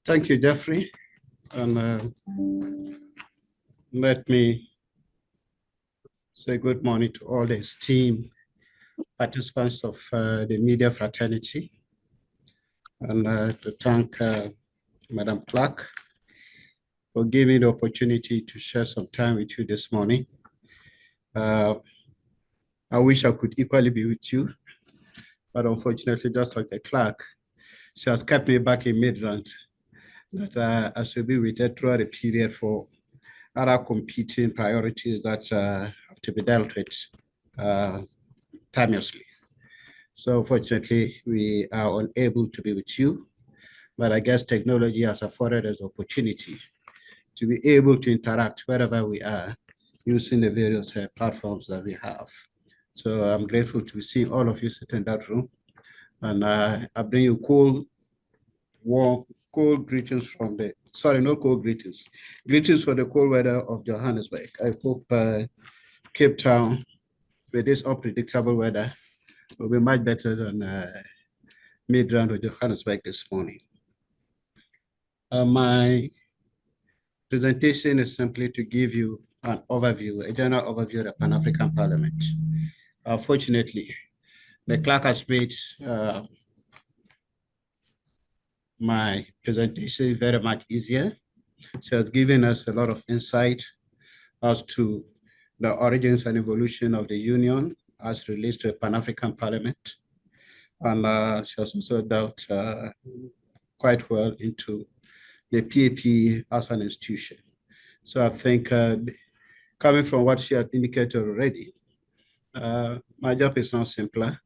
Thank you, Jeffrey. And let me say good morning to all the esteemed participants of the media fraternity, and to thank Madam Clerk for giving me the opportunity to share some time with you this morning. I wish I could equally be with you, but unfortunately, just like the clerk, she has kept me back in mid-run that I should be with her throughout the period for other competing priorities that have to be dealt with timelessly. So fortunately, we are unable to be with you, but I guess technology has afforded us opportunity to be able to interact wherever we are using the various platforms that we have. So I'm grateful to see all of you sitting in that room, and I bring you warm, cold greetings from the, sorry, not cold greetings, greetings for the cold weather of Johannesburg. I hope Cape Town, with this unpredictable weather, will be much better than mid-round of Johannesburg this morning. My presentation is simply to give you an overview, a general overview of the Pan-African Parliament. Fortunately, the clerk has made my presentation very much easier. She has given us a lot of insight as to the origins and evolution of the Union as relates to the Pan-African Parliament. And she has also delved quite well into the PAP as an institution. So I think coming from what she had indicated already, my job is now simpler,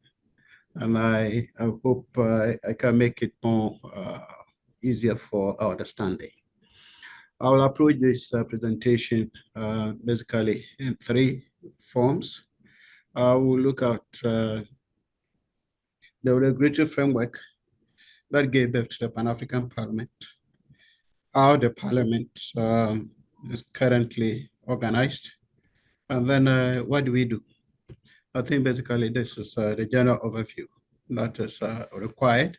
and I hope I can make it more easier for our understanding. I will approach this presentation basically in three forms. I will look at the regulatory framework that gave birth to the Pan-African Parliament, how the Parliament is currently organized, and then what do we do? I think basically this is the general overview that is required.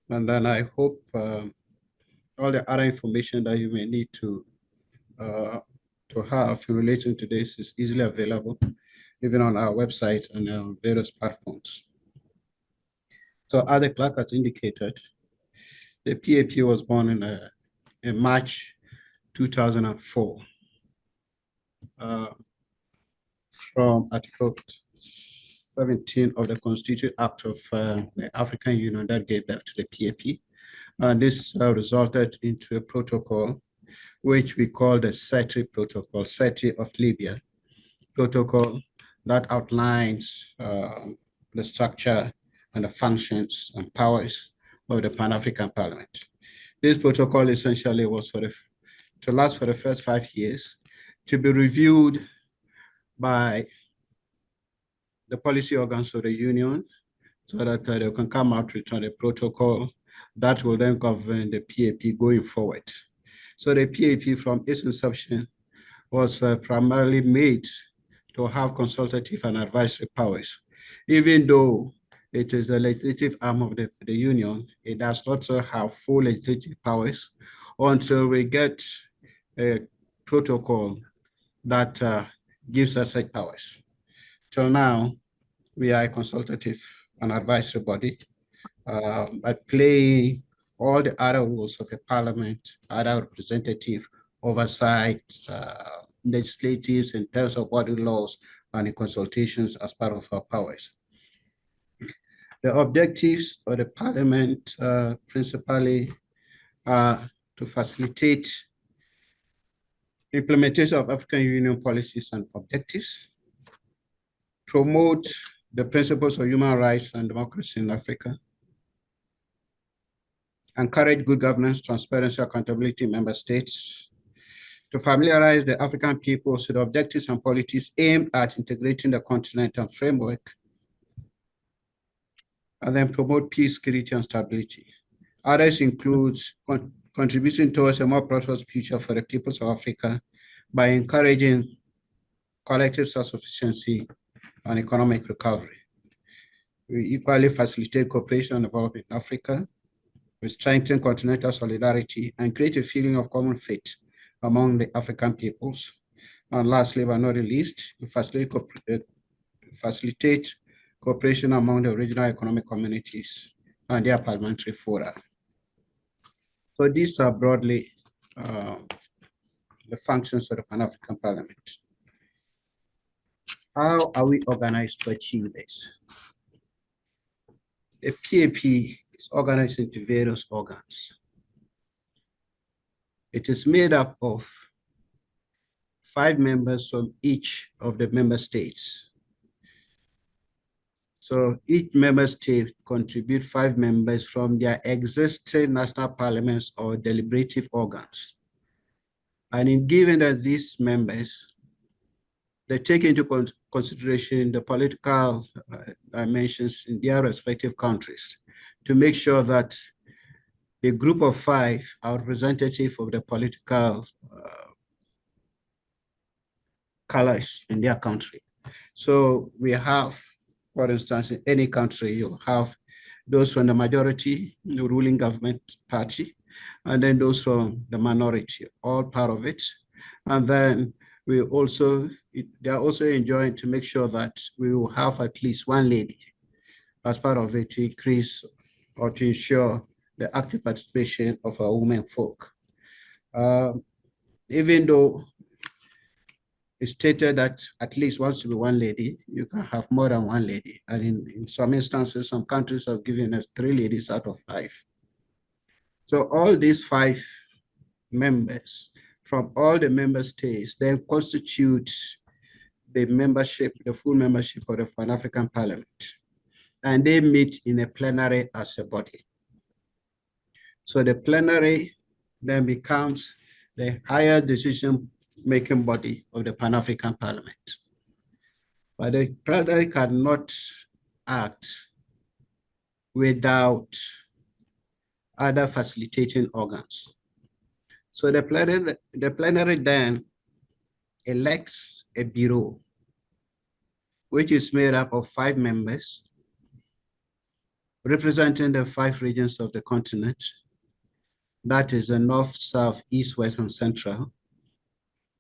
And then I hope all the other information that you may need to have in relation to this is easily available, even on our website and various platforms. So as the clerk has indicated, the PAP was born in March 2004 from Article 17 of the Constitutive Act of the African Union that gave birth to the PAP. And this resulted into a protocol, which we call the SETI Protocol, SETI of Libya protocol, that outlines the structure and the functions and powers of the Pan-African Parliament. This protocol essentially was to last for the first 5 years, to be reviewed by the policy organs of the Union, so that they can come out with a protocol that will then govern the PAP going forward. So the PAP from its inception was primarily made to have consultative and advisory powers. Even though it is a legislative arm of the Union, it does not have full legislative powers until we get a protocol that gives us such powers. Till now, we are a consultative and advisory body, but play all the other roles of a parliament, other representative oversight, legislatives in terms of body laws and consultations as part of our powers. The objectives of the parliament principally are to facilitate implementation of African Union policies and objectives, promote the principles of human rights and democracy in Africa, encourage good governance, transparency, accountability in member states, to familiarize the African peoples with the objectives and policies aimed at integrating the continental framework, and then promote peace, security, and stability. Others includes contributing towards a more prosperous future for the peoples of Africa by encouraging collective self-sufficiency and economic recovery. We equally facilitate cooperation and development in Africa, We strengthen continental solidarity and create a feeling of common fate among the African peoples. And lastly, but not the least, we facilitate cooperation among the regional economic communities and their parliamentary fora. So these are broadly the functions of the Pan-African Parliament. How are we organized to achieve this? The PAP is organized into various organs. It is made up of 5 members from each of the member states. So each member state contribute 5 members from their existing national parliaments or deliberative organs. And in given that these members, they take into consideration the political dimensions in their respective countries to make sure that the group of 5 are representative of the political colors in their country. So we have, for instance, in any country, you have those from the majority, the ruling government party, and then those from the minority, all part of it. And then they are also enjoying to make sure that we will have at least 1 lady as part of it to increase or to ensure the active participation of our women folk. Even though it's stated that at least wants to be 1 lady, you can have more than 1 lady. And in some instances, some countries have given us 3 ladies out of 5. So all these 5 members from all the member states then constitute the membership, the full membership of the Pan-African Parliament. And they meet in a plenary as a body. So the plenary then becomes the higher decision-making body of the Pan-African Parliament. But the plenary cannot act without other facilitating organs. So the plenary then elects a bureau, which is made up of 5 members representing the 5 regions of the continent. That is the North, South, East, West, and Central.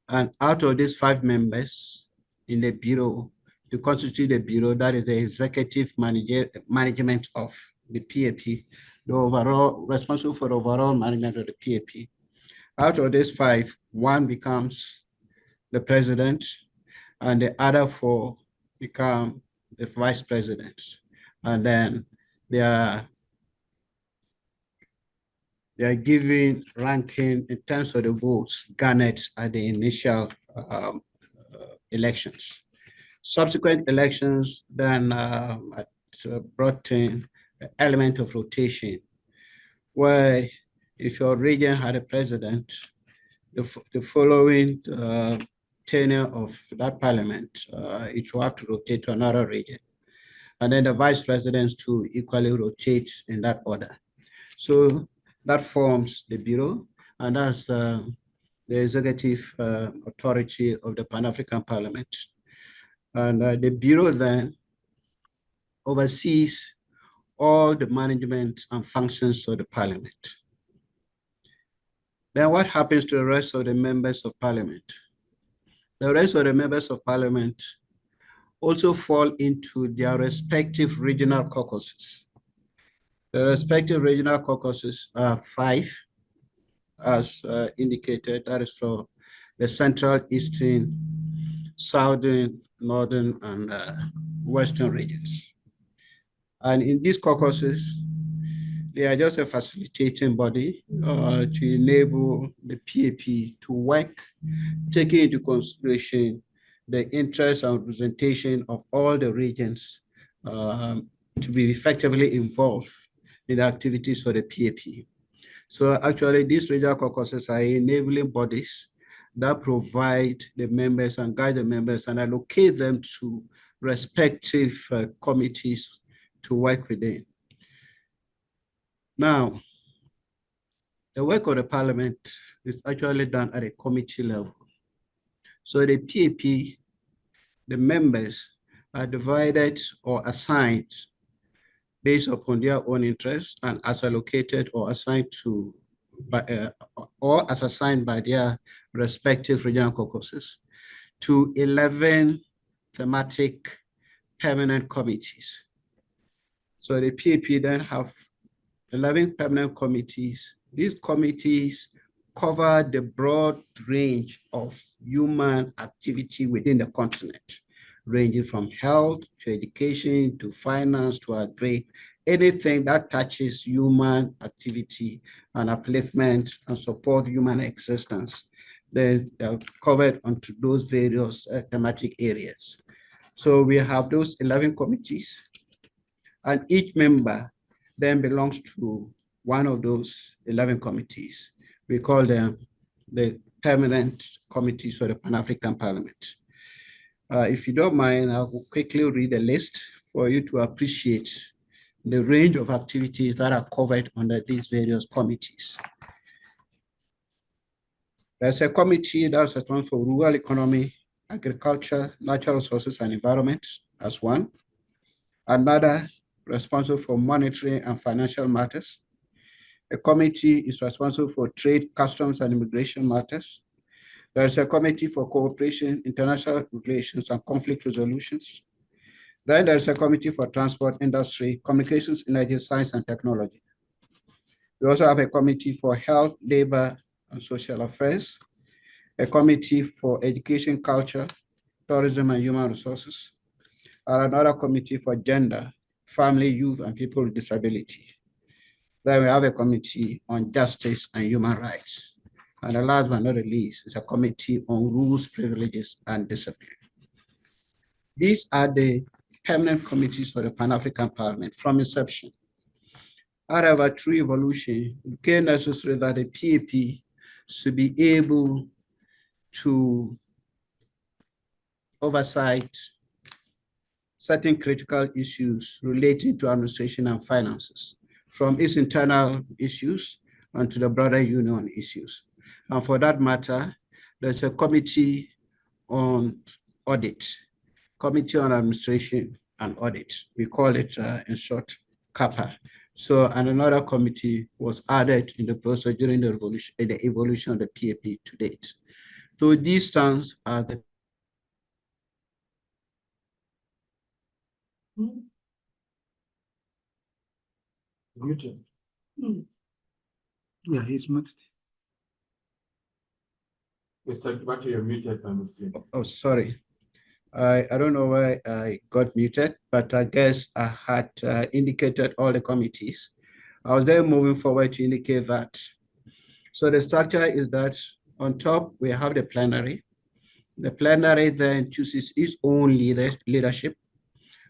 And out of these 5 members in the bureau, to constitute the bureau, that is the executive management of the PAP, the overall responsible for the overall management of the PAP. Out of these 5, 1 becomes the president, and the other 4 become the vice presidents. And then they are given ranking in terms of the votes garnered at the initial elections. Subsequent elections then brought in the element of rotation, where if your region had a president, the following tenure of that parliament, it will have to rotate to another region. And then the vice presidents to equally rotate in that order. So that forms the bureau, and that's the executive authority of the Pan-African Parliament. And the bureau then oversees all the management and functions of the parliament. Then what happens to the rest of the members of parliament? The rest of the members of parliament also fall into their respective regional caucuses. The respective regional caucuses are 5, as indicated. That is for the Central, Eastern, Southern, Northern, and Western regions. And in these caucuses, they are just a facilitating body to enable the PAP to work, taking into consideration the interest and representation of all the regions to be effectively involved in the activities of the PAP. So actually, these regional caucuses are enabling bodies that provide the members and guide the members and allocate them to respective committees to work within. Now, the work of the parliament is actually done at a committee level. So the PAP, the members are divided or assigned based upon their own interests and as allocated or assigned to or as assigned by their respective regional caucuses to 11 thematic permanent committees. So the PAP then have 11 permanent committees. These committees cover the broad range of human activity within the continent, ranging from health to education to finance to agri, anything that touches human activity and upliftment and support human existence. They're covered onto those various thematic areas. So we have those 11 committees, and each member then belongs to one of those 11 committees. We call them the permanent committees for the Pan-African Parliament. If you don't mind, I'll quickly read the list for you to appreciate the range of activities that are covered under these various committees. There's a committee that's responsible for rural economy, agriculture, natural resources, and environment as one. Another responsible for monetary and financial matters. A committee is responsible for trade, customs, and immigration matters. There is a committee for cooperation, international relations, and conflict resolutions. Then there's a committee for transport, industry, communications, energy, science, and technology. We also have a committee for health, labor, and social affairs, a committee for education, culture, tourism, and human resources, and another committee for gender, family, youth, and people with disability. Then we have a committee on justice and human rights. And the last but not the least is a committee on rules, privileges, and discipline. These are the permanent committees for the Pan-African Parliament from inception. However, through evolution, it became necessary that the PAP should be able to oversight certain critical issues relating to administration and finances, from its internal issues and to the broader union issues. And for that matter, there's a committee on audit, committee on administration and audit. We call it, in short, CAPA. So, and another committee was added in the process during the evolution of the PAP to date. So these stands are the muted. Yeah, he's muted. Mr. Kibaki, you're muted, I must say. Oh, sorry. I don't know why I got muted, but I guess I had indicated all the committees. I was then moving forward to indicate that. So the structure is that on top, we have the plenary. The plenary then chooses its own leadership,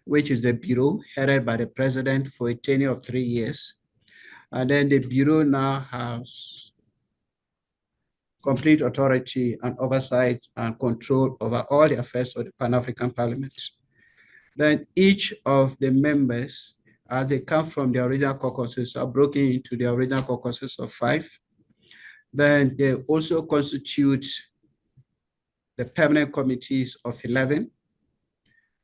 which is the bureau headed by the president for a tenure of 3 years. And then the bureau now has complete authority and oversight and control over all the affairs of the Pan-African Parliament. Then each of the members, as they come from the original caucuses, are broken into the original caucuses of 5. Then they also constitute the permanent committees of 11.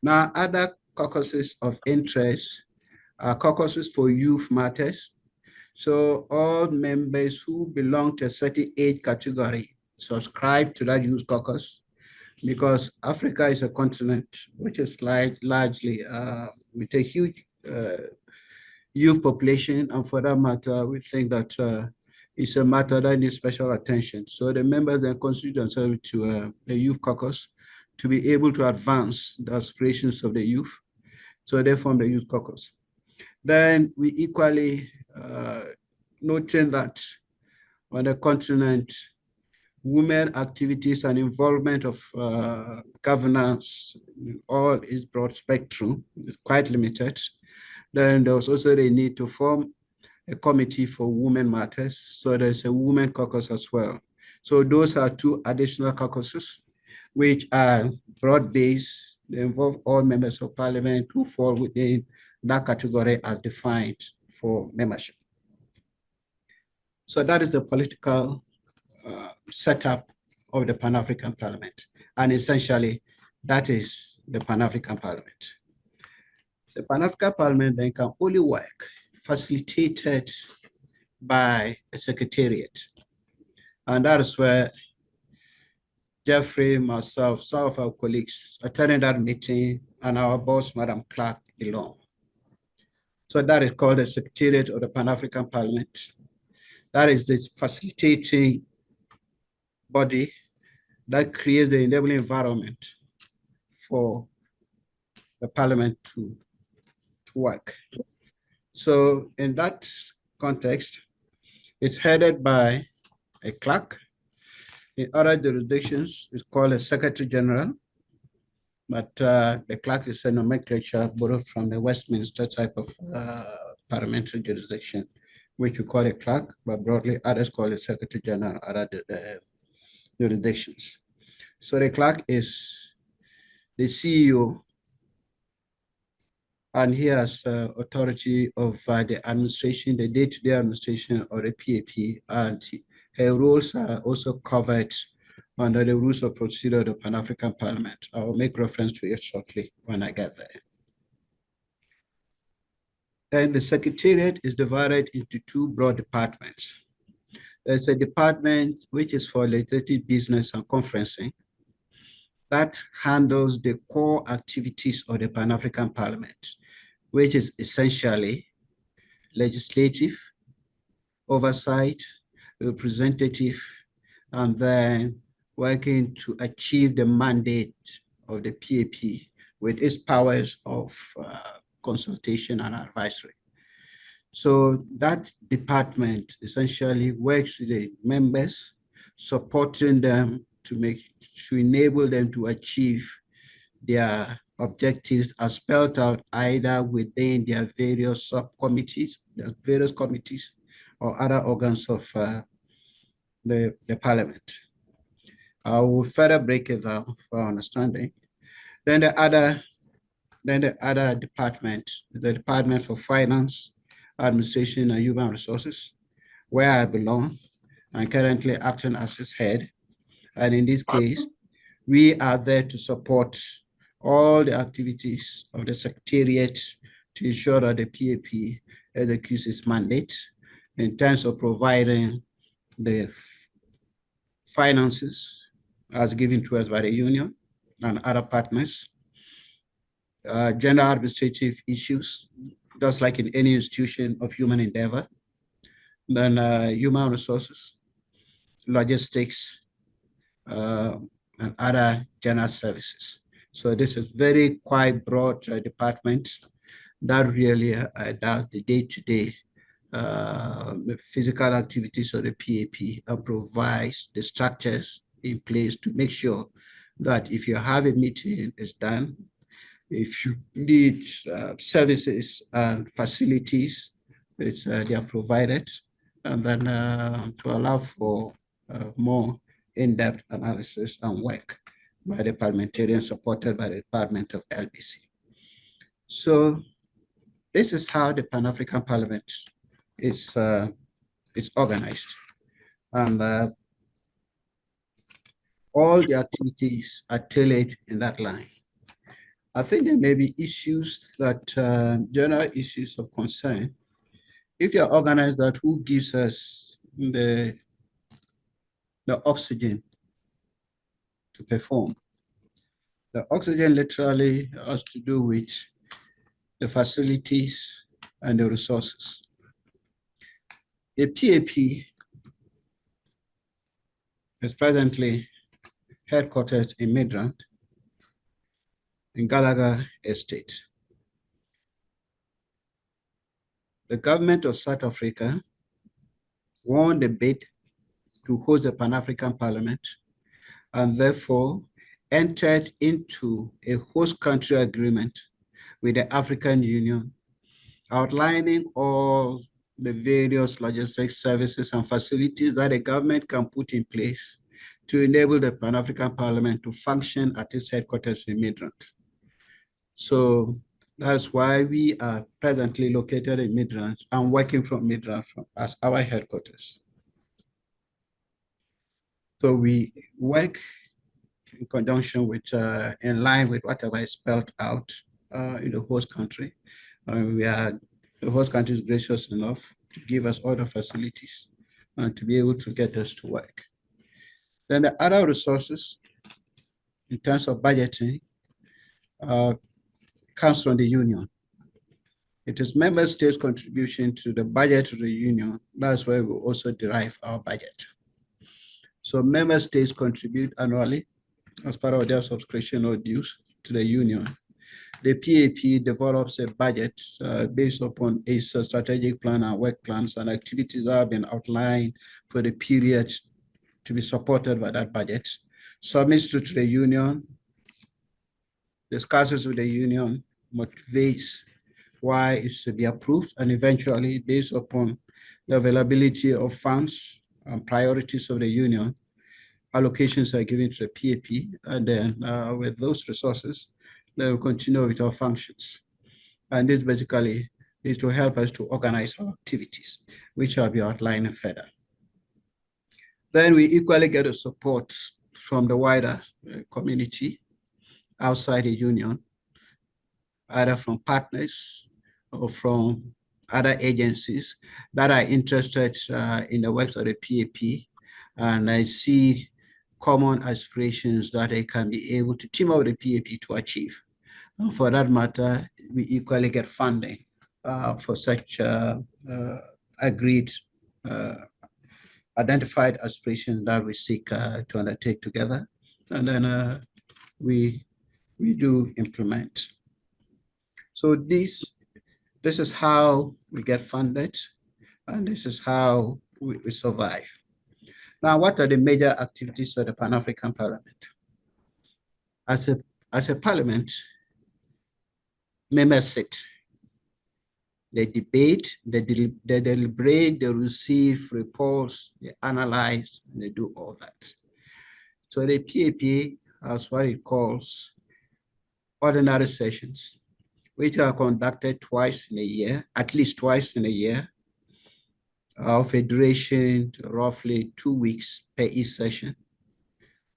Now, other caucuses of interest are caucuses for youth matters. So all members who belong to a certain age category subscribe to that youth caucus, because Africa is a continent which is largely with a huge youth population, and for that matter, we think that it's a matter that needs special attention. So the members then constitute themselves to the youth caucus to be able to advance the aspirations of the youth. So they form the youth caucus. Then we equally noting that on the continent, women activities and involvement of governance, all is broad spectrum, is quite limited. Then there was also the need to form a committee for women matters. So there's a women caucus as well. So those are 2 additional caucuses, which are broad-based. They involve all members of parliament who fall within that category as defined for membership. So that is the political setup of the Pan-African Parliament. And essentially, that is the Pan-African Parliament. The Pan-African Parliament then can only work facilitated by a secretariat. And that is where Jeffrey, myself, some of our colleagues attended that meeting, and our boss, Madam Clerk, along. So that is called the Secretariat of the Pan-African Parliament. That is the facilitating body that creates the enabling environment for the Parliament to work. So in that context, it's headed by a clerk. In other jurisdictions, it's called a Secretary General, but the clerk is a nomenclature borrowed from the Westminster type of parliamentary jurisdiction, which we call a clerk, but broadly others call it Secretary General, other jurisdictions. So the clerk is the CEO, and he has authority of the administration, the day-to-day administration of the PAP, and her rules are also covered under the rules of procedure of the Pan-African Parliament. I will make reference to it shortly when I get there. And the Secretariat is divided into two broad departments. There's a department which is for legislative business and conferencing that handles the core activities of the Pan-African Parliament, which is essentially legislative, oversight, representative, and then working to achieve the mandate of the PAP with its powers of consultation and advisory. So that department essentially works with the members, supporting them to enable them to achieve their objectives as spelled out either within their various subcommittees, their various committees, or other organs of the Parliament. I will further break it down for understanding. Then the other department is the Department for Finance, Administration, and Human Resources, where I belong. I'm currently acting as its head. And in this case, we are there to support all the activities of the Secretariat to ensure that the PAP executes its mandate in terms of providing the finances as given to us by the union and other partners, general administrative issues, just like in any institution of human endeavor, then human resources, logistics, and other general services. So this is very quite broad department that really does the day-to-day physical activities of the PAP and provides the structures in place to make sure that if you have a meeting, it's done. If you need services and facilities, they are provided, and then to allow for more in-depth analysis and work by the parliamentarians supported by the Department of LBC. So this is how the Pan-African Parliament is organized. And all the activities are tailored in that line. I think there may be issues that, general issues of concern. If you're organized that, who gives us the oxygen to perform? The oxygen literally has to do with the facilities and the resources. The PAP is presently headquartered in Midrand, in Gallagher Estate. The government of South Africa won the bid to host the Pan-African Parliament and therefore entered into a host country agreement with the African Union, outlining all the various logistics services and facilities that the government can put in place to enable the Pan-African Parliament to function at its headquarters in Midrand. So that's why we are presently located in Midrand and working from Midrand as our headquarters. So we work in conjunction with, in line with whatever is spelled out in the host country. The host country is gracious enough to give us all the facilities and to be able to get us to work. Then the other resources in terms of budgeting comes from the union. It is member states' contribution to the budget of the union. That's where we also derive our budget. So member states contribute annually as part of their subscription or dues to the union. The PAP develops a budget based upon a strategic plan and work plans and activities that have been outlined for the period to be supported by that budget, submits to the union, discusses with the union, motivates why it should be approved, and eventually, based upon the availability of funds and priorities of the union, allocations are given to the PAP, and then with those resources, they will continue with our functions. And this basically is to help us to organize our activities, which I'll be outlining further. Then we equally get a support from the wider community outside the union, either from partners or from other agencies that are interested in the work of the PAP. And I see common aspirations that they can be able to team up with the PAP to achieve. And for that matter, we equally get funding for such agreed, identified aspirations that we seek to undertake together. And then we do implement. So this is how we get funded, and this is how we survive. Now, what are the major activities of the Pan-African Parliament? As a parliament, members sit, they debate, they deliberate, they receive reports, they analyze, and they do all that. So the PAP has what it calls ordinary sessions, which are conducted twice in a year, at least twice in a year, of a duration to roughly 2 weeks per each session.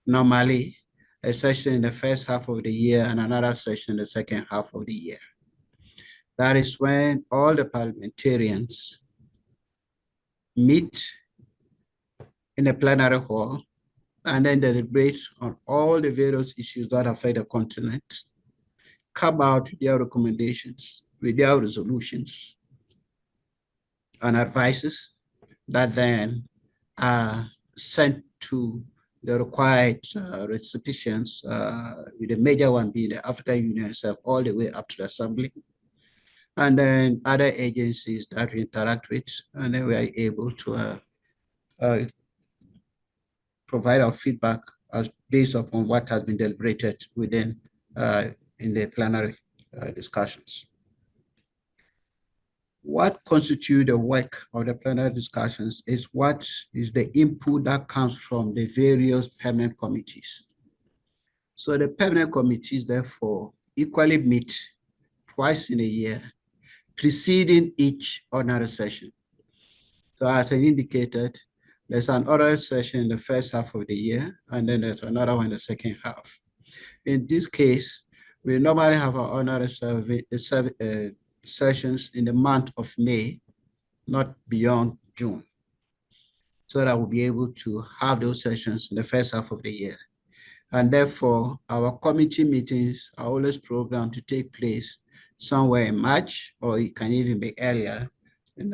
Normally, a session in the first half of the year and another session in the second half of the year. That is when all the parliamentarians meet in a plenary hall and then deliberate on all the various issues that affect the continent, come out with their recommendations, with their resolutions and advices that then are sent to the required recipients, with the major one being the African Union itself, all the way up to the Assembly, and then other agencies that we interact with, and then we are able to provide our feedback as based upon what has been deliberated within in the plenary discussions. What constitutes the work of the plenary discussions is what is the input that comes from the various permanent committees. So the permanent committees, therefore, equally meet twice in a year, preceding each ordinary session. So as I indicated, there's an ordinary session in the first half of the year, and then there's another one in the second half. In this case, we normally have our ordinary sessions in the month of May, not beyond June, so that we'll be able to have those sessions in the first half of the year. And therefore, our committee meetings are always programmed to take place somewhere in March, or it can even be earlier in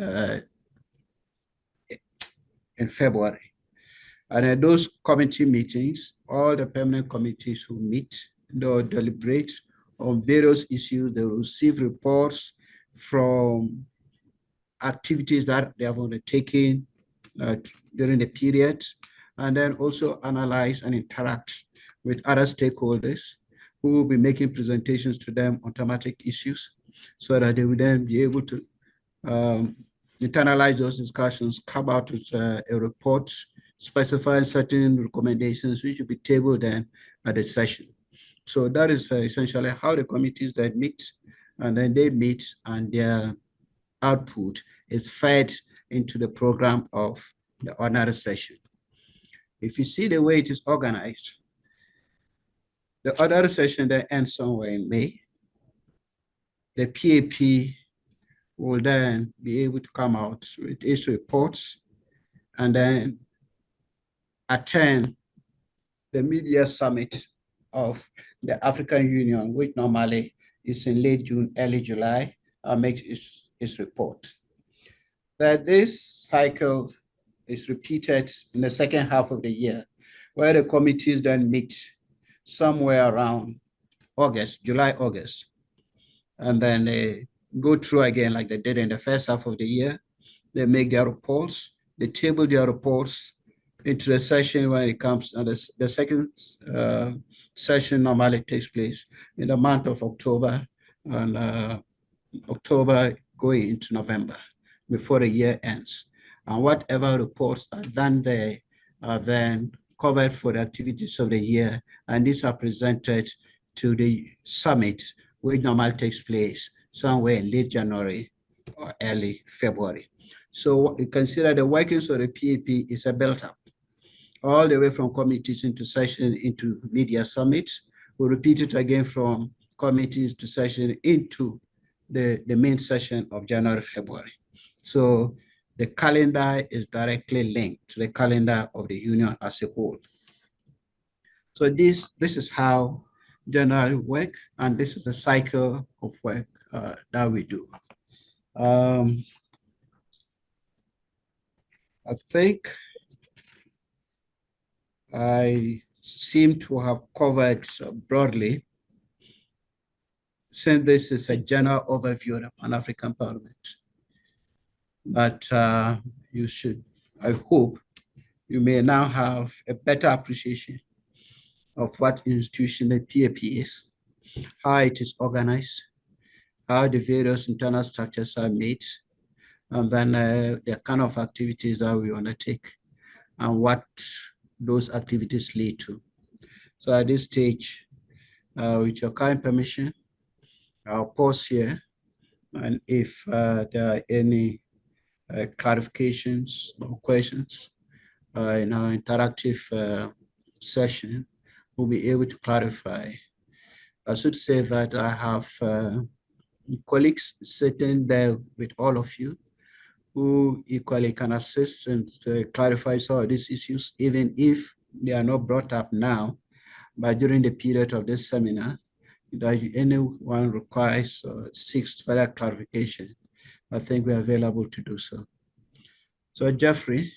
February. And in those committee meetings, all the permanent committees who meet, they'll deliberate on various issues. They will receive reports from activities that they have undertaken during the period, and then also analyze and interact with other stakeholders who will be making presentations to them on thematic issues, so that they will then be able to internalize those discussions, come out with a report specifying certain recommendations which will be tabled then at the session. So that is essentially how the committees that meet, and then they meet and their output is fed into the program of the ordinary session. If you see the way it is organized, the ordinary session that ends somewhere in May, the PAP will then be able to come out with its reports and then attend the media summit of the African Union, which normally is in late June, early July, makes its report. That this cycle is repeated in the second half of the year, where the committees then meet somewhere around August, July, August, and then they go through again like they did in the first half of the year. They make their reports, they table their reports into the session when it comes, and the second session normally takes place in the month of October, and October going into November before the year ends. And whatever reports are done there are then covered for the activities of the year, and these are presented to the summit, which normally takes place somewhere in late January or early February. So you consider the workings of the PAP is a built-up all the way from committees into session into media summits. We'll repeat it again from committees to session into the main session of January, February. So the calendar is directly linked to the calendar of the union as a whole. So this is how generally work, and this is a cycle of work that we do. I think I seem to have covered broadly, since this is a general overview of the Pan-African Parliament, that you should, I hope, you may now have a better appreciation of what institution the PAP is, how it is organized, how the various internal structures are made, and then the kind of activities that we undertake and what those activities lead to. So at this stage, with your kind permission, I'll pause here, and if there are any clarifications or questions in our interactive session, we'll be able to clarify. I should say that I have colleagues sitting there with all of you who equally can assist and clarify some of these issues, even if they are not brought up now, but during the period of this seminar, that anyone requires or seeks further clarification, I think we're available to do so. So Jeffrey,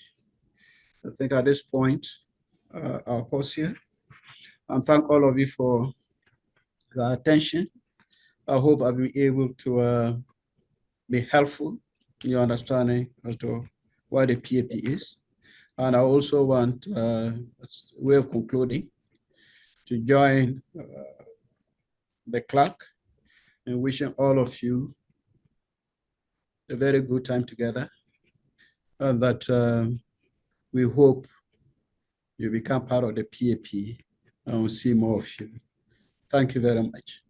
I think at this point, I'll pause here and thank all of you for your attention. I hope I'll be able to be helpful in your understanding as to what the PAP is. And I also want, as a way of concluding, to join the clerk in wishing all of you a very good time together, and that we hope you become part of the PAP and we'll see more of you. Thank you very much.